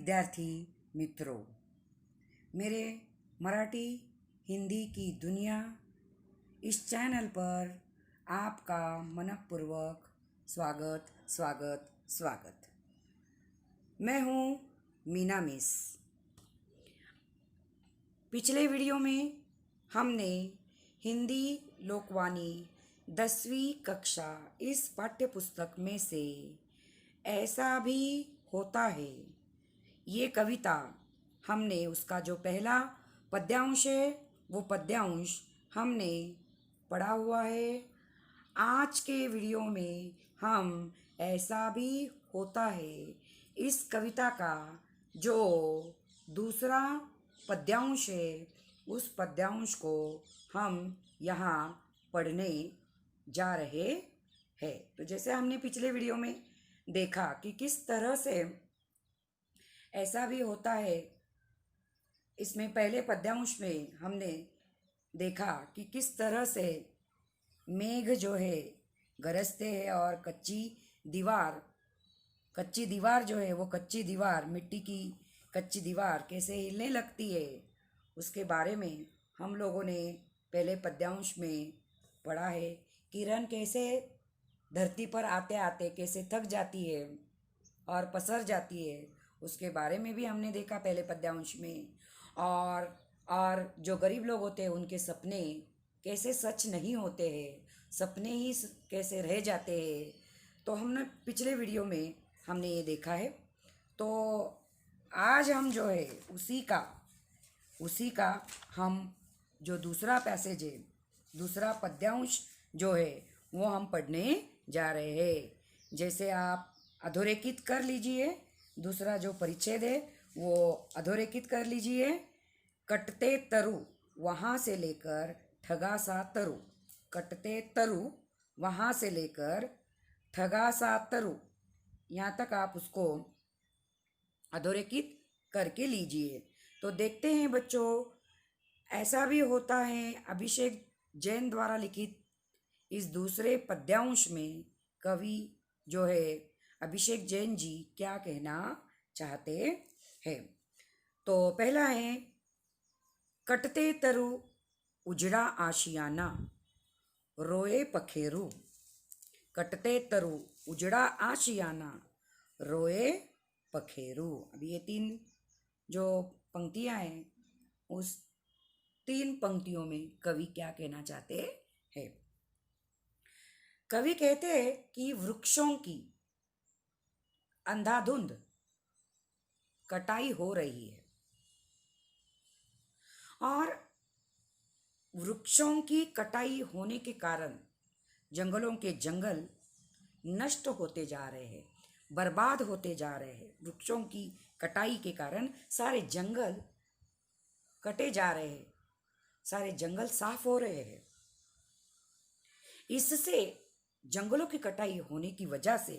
विद्यार्थी मित्रों, मेरे मराठी हिंदी की दुनिया इस चैनल पर आपका मनपूर्वक स्वागत स्वागत स्वागत। मैं हूँ मीना मिस। पिछले वीडियो में हमने हिंदी लोकवाणी 10वीं कक्षा इस पाठ्य पुस्तक में से ऐसा भी होता है ये कविता हमने उसका जो पहला पद्यांश है वो पद्यांश हमने पढ़ा हुआ है। आज के वीडियो में हम ऐसा भी होता है इस कविता का जो दूसरा पद्यांश है उस पद्यांश को हम यहाँ पढ़ने जा रहे हैं। तो जैसे हमने पिछले वीडियो में देखा कि किस तरह से ऐसा भी होता है, इसमें पहले पद्यांश में हमने देखा कि किस तरह से मेघ जो है गरजते हैं और कच्ची दीवार जो है वो कच्ची दीवार मिट्टी की कच्ची दीवार कैसे हिलने लगती है उसके बारे में हम लोगों ने पहले पद्यांश में पढ़ा है। किरण कैसे धरती पर आते आते कैसे थक जाती है और पसर जाती है उसके बारे में भी हमने देखा पहले पद्यांश में। और जो गरीब लोग होते हैं उनके सपने कैसे सच नहीं होते हैं, सपने ही कैसे रह जाते हैं। तो हमने पिछले वीडियो में हमने ये देखा है। तो आज हम जो है उसी का हम जो दूसरा पैसेज है, दूसरा पद्यांश जो है वो हम पढ़ने जा रहे हैं। जैसे आप अधोरेखित कर लीजिए, दूसरा जो परिच्छेद है वो अधोरेखित कर लीजिए। कटते तरु वहाँ से लेकर ठगा सा तरु, कटते तरु वहाँ से लेकर ठगा सा तरु, यहाँ तक आप उसको अधोरेखित करके लीजिए। तो देखते हैं बच्चों, ऐसा भी होता है अभिषेक जैन द्वारा लिखित इस दूसरे पद्यांश में कवि जो है अभिषेक जैन जी क्या कहना चाहते हैं। तो पहला है, कटते तरु उजड़ा आशियाना रोए पखेरू, कटते तरु उजड़ा आशियाना रोए पखेरू। अब ये 3 जो पंक्तियां हैं उस 3 पंक्तियों में कवि क्या कहना चाहते हैं। कवि कहते हैं कि वृक्षों की अंधाधुंध कटाई हो रही है और वृक्षों की कटाई होने के कारण जंगलों के जंगल नष्ट होते जा रहे हैं, बर्बाद होते जा रहे हैं। वृक्षों की कटाई के कारण सारे जंगल कटे जा रहे हैं, सारे जंगल साफ हो रहे हैं। इससे जंगलों की कटाई होने की वजह से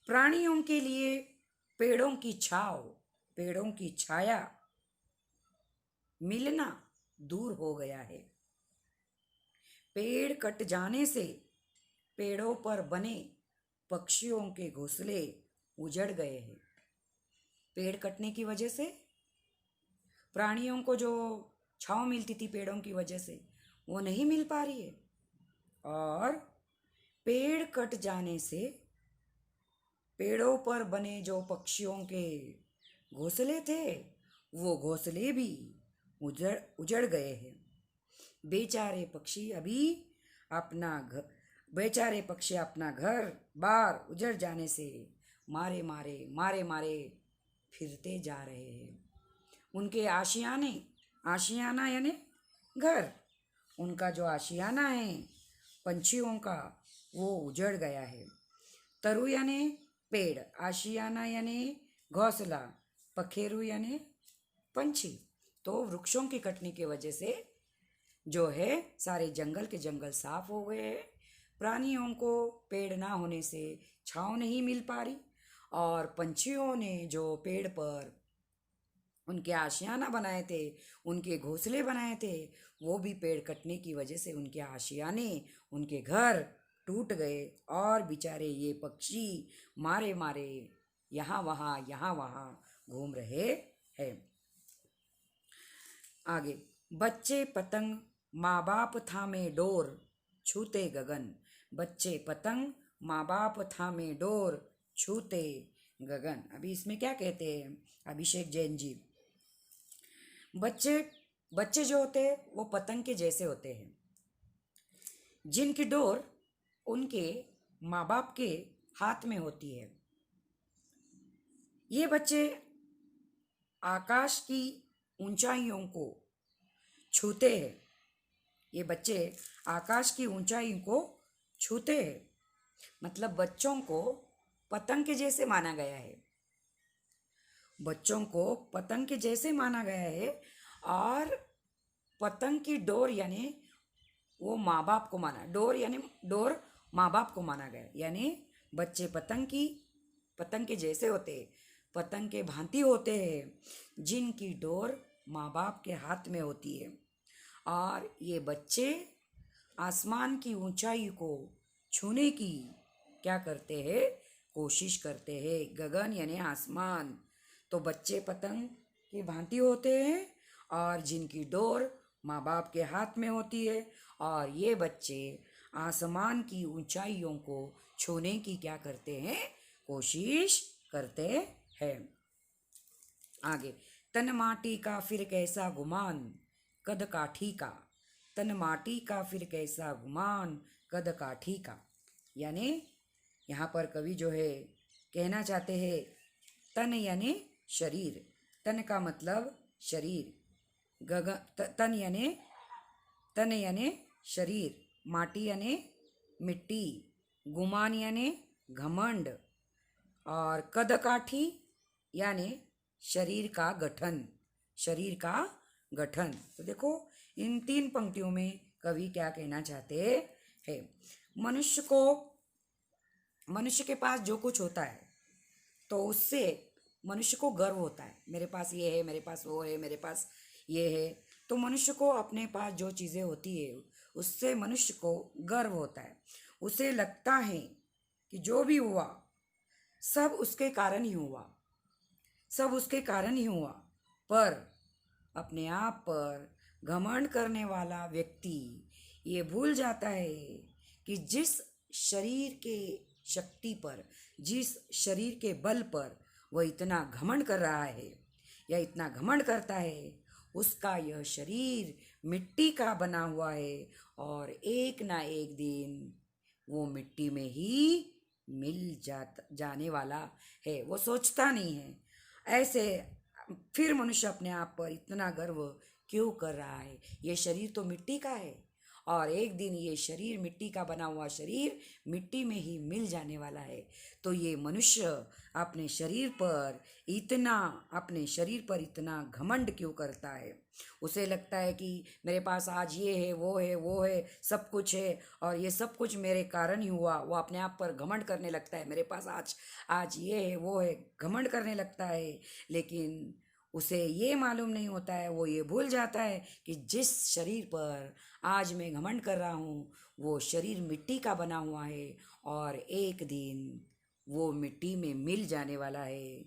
प्राणियों के लिए पेड़ों की छांव, पेड़ों की छाया मिलना दूर हो गया है। पेड़ कट जाने से पेड़ों पर बने पक्षियों के घोंसले उजड़ गए हैं। पेड़ कटने की वजह से प्राणियों को जो छांव मिलती थी पेड़ों की वजह से वो नहीं मिल पा रही है और पेड़ कट जाने से पेड़ों पर बने जो पक्षियों के घोंसले थे वो घोंसले भी उजड़ गए हैं। बेचारे पक्षी अपना घर बार उजड़ जाने से मारे मारे फिरते जा रहे हैं। उनके आशियाना यानी घर, उनका जो आशियाना है पंछियों का वो उजड़ गया है। तरु यानी पेड़, आशियाना यानी घोंसला, पखेरु यानी पंछी। तो वृक्षों की कटने की वजह से जो है सारे जंगल के जंगल साफ हो गए हैं। प्राणियों को पेड़ ना होने से छांव नहीं मिल पा रही और पंछियों ने जो पेड़ पर उनके आशियाना बनाए थे, उनके घोंसले बनाए थे, वो भी पेड़ कटने की वजह से उनके आशियाने, उनके घर टूट गए और बेचारे ये पक्षी मारे यहाँ वहाँ घूम रहे हैं। आगे, बच्चे पतंग माँ बाप थामे डोर छूते गगन। बच्चे पतंग माँ बाप थामे डोर छूते गगन। अभी इसमें क्या कहते हैं अभिषेक जैन जी? बच्चे बच्चे जो होते हैं वो पतंग के जैसे होते हैं, जिनकी डोर उनके माँ बाप के हाथ में होती है। ये बच्चे आकाश की ऊंचाइयों को छूते हैं। ये बच्चे आकाश की ऊंचाई को छूते हैं, मतलब बच्चों को पतंग के जैसे माना गया है। बच्चों को पतंग के जैसे माना गया है और पतंग की डोर यानी वो माँ बाप को माना, डोर यानी डोर माँ बाप को माना गया, यानी बच्चे पतंग के जैसे होते हैं, पतंग के भांति होते हैं, जिनकी डोर माँ बाप के हाथ में होती है। और ये बच्चे आसमान की ऊंचाई को छूने की क्या करते हैं? कोशिश करते हैं। गगन यानी आसमान, तो बच्चे पतंग की भांति होते हैं और जिनकी डोर माँ बाप के हाथ में होती है, और ये बच्चे आसमान की ऊंचाइयों को छूने की क्या करते हैं? कोशिश करते हैं। आगे, तन माटी का फिर कैसा गुमान कद काठी का। तन माटी का फिर कैसा गुमान कद काठी का, यानी यहाँ पर कवि जो है कहना चाहते हैं, तन यानी शरीर, तन का मतलब शरीर, तन यानी शरीर, माटी यानी मिट्टी, गुमान यानी घमंड, और कदकाठी यानी शरीर का गठन, शरीर का गठन। तो देखो इन तीन पंक्तियों में कवि क्या कहना चाहते हैं? मनुष्य के पास जो कुछ होता है तो उससे मनुष्य को गर्व होता है, मेरे पास ये है, मेरे पास वो है, मेरे पास ये है। तो मनुष्य को अपने पास जो चीज़ें होती है उससे मनुष्य को गर्व होता है। उसे लगता है कि जो भी हुआ सब उसके कारण ही हुआ, सब उसके कारण ही हुआ। पर अपने आप पर घमंड करने वाला व्यक्ति ये भूल जाता है कि जिस शरीर के शक्ति पर, जिस शरीर के बल पर वह इतना घमंड कर रहा है या इतना घमंड करता है, उसका यह शरीर मिट्टी का बना हुआ है और एक ना एक दिन वो मिट्टी में ही जाने वाला है। वो सोचता नहीं है ऐसे। फिर मनुष्य अपने आप पर इतना गर्व क्यों कर रहा है? ये शरीर तो मिट्टी का है और एक दिन ये शरीर, मिट्टी का बना हुआ शरीर, मिट्टी में ही मिल जाने वाला है। तो ये मनुष्य अपने शरीर पर इतना घमंड क्यों करता है? उसे लगता है कि मेरे पास आज ये है, वो है, सब कुछ है और ये सब कुछ मेरे कारण ही हुआ। वो अपने आप पर घमंड करने लगता है, मेरे पास आज ये है, वो है, घमंड करने लगता है। लेकिन उसे ये मालूम नहीं होता है, वो ये भूल जाता है कि जिस शरीर पर आज मैं घमंड कर रहा हूँ वो शरीर मिट्टी का बना हुआ है और एक दिन वो मिट्टी में मिल जाने वाला है।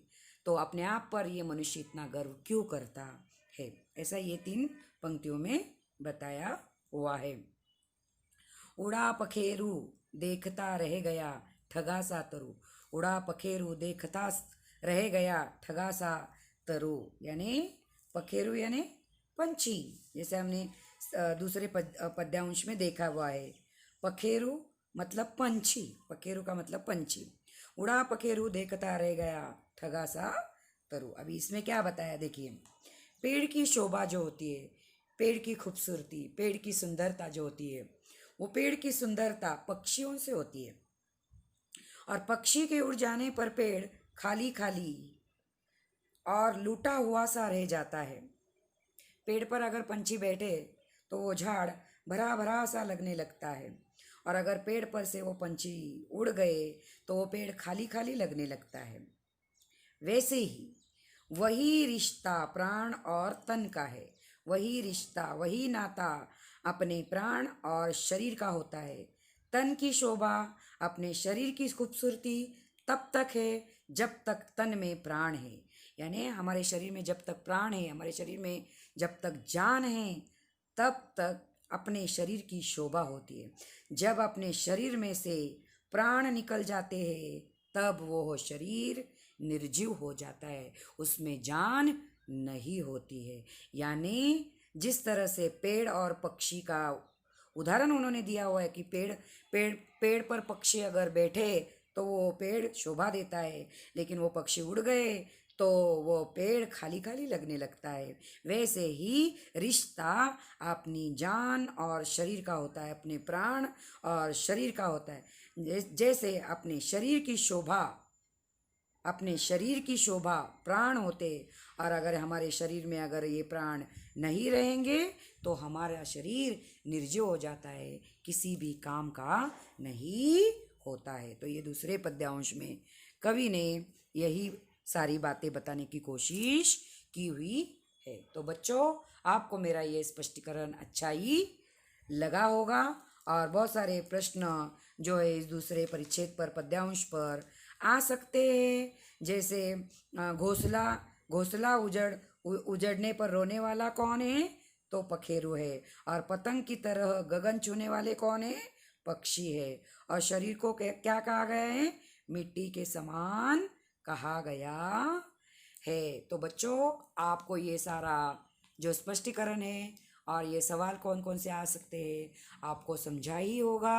तो अपने आप पर ये मनुष्य इतना गर्व क्यों करता है? ऐसा ये तीन पंक्तियों में बताया हुआ है। उड़ा पखेरु देखता रह गया ठगा सा तरु। उड़ा पखेरु देखता रह गया ठगा सा तरु, यानी पखेरु यानी पंछी, जैसे हमने दूसरे पद्यांश में देखा हुआ है। पखेरु मतलब पंछी, पखेरु का मतलब पंछी। उड़ा पखेरु देखता रह गया ठगा सा तरु। अभी इसमें क्या बताया देखिए, पेड़ की शोभा जो होती है, पेड़ की खूबसूरती, पेड़ की सुंदरता जो होती है, वो पेड़ की सुंदरता पक्षियों से होती है और पक्षी के उड़ जाने पर पेड़ खाली खाली और लूटा हुआ सा रह जाता है। पेड़ पर अगर पंछी बैठे तो वो झाड़ भरा भरा सा लगने लगता है और अगर पेड़ पर से वो पंछी उड़ गए तो वो पेड़ खाली खाली लगने लगता है। वैसे ही वही रिश्ता प्राण और तन का है, वही रिश्ता, वही नाता अपने प्राण और शरीर का होता है। तन की शोभा, अपने शरीर की खूबसूरती तब तक है जब तक तन में प्राण है। यानी हमारे शरीर में जब तक प्राण है, हमारे शरीर में जब तक जान है, तब तक अपने शरीर की शोभा होती है। जब अपने शरीर में से प्राण निकल जाते हैं तब वो शरीर निर्जीव हो जाता है, उसमें जान नहीं होती है। यानी जिस तरह से पेड़ और पक्षी का उदाहरण उन्होंने दिया हुआ है कि पेड़ पेड़ पर पक्षी अगर बैठे तो वो पेड़ शोभा देता है, लेकिन वो पक्षी उड़ गए तो वो पेड़ खाली खाली लगने लगता है। वैसे ही रिश्ता अपनी जान और शरीर का होता है, अपने प्राण और शरीर का होता है। जैसे अपने शरीर की शोभा प्राण होते, और अगर हमारे शरीर में अगर ये प्राण नहीं रहेंगे तो हमारा शरीर निर्जीव हो जाता है, किसी भी काम का नहीं होता है। तो ये दूसरे पद्यांश में कवि ने यही सारी बातें बताने की कोशिश की हुई है। तो बच्चों, आपको मेरा ये स्पष्टीकरण अच्छा ही लगा होगा, और बहुत सारे प्रश्न जो है इस दूसरे परिच्छेद पर, पद्यांश पर आ सकते हैं। जैसे घोंसला घोंसला उजड़ने पर रोने वाला कौन है? तो पखेरु है। और पतंग की तरह गगन छूने वाले कौन है? पक्षी है। और शरीर को क्या कहा गया है? मिट्टी के समान कहा गया है। तो बच्चों, आपको ये सारा जो स्पष्टीकरण है और ये सवाल कौन कौन से आ सकते हैं आपको समझा ही होगा,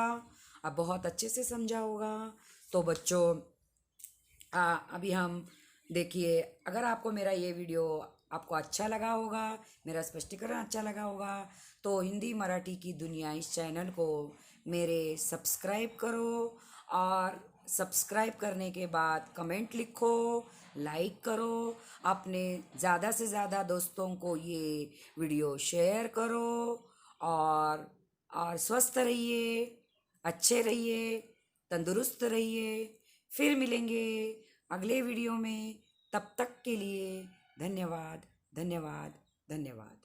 अब बहुत अच्छे से समझा होगा। तो बच्चों, अभी हम देखिए, अगर आपको मेरा ये वीडियो आपको अच्छा लगा होगा, मेरा स्पष्टीकरण अच्छा लगा होगा, तो हिंदी मराठी की दुनिया इस चैनल को मेरे सब्सक्राइब करो, और सब्सक्राइब करने के बाद कमेंट लिखो, लाइक करो, अपने ज़्यादा से ज़्यादा दोस्तों को ये वीडियो शेयर करो, और स्वस्थ रहिए, अच्छे रहिए, तंदुरुस्त रहिए। फिर मिलेंगे अगले वीडियो में। तब तक के लिए धन्यवाद, धन्यवाद, धन्यवाद।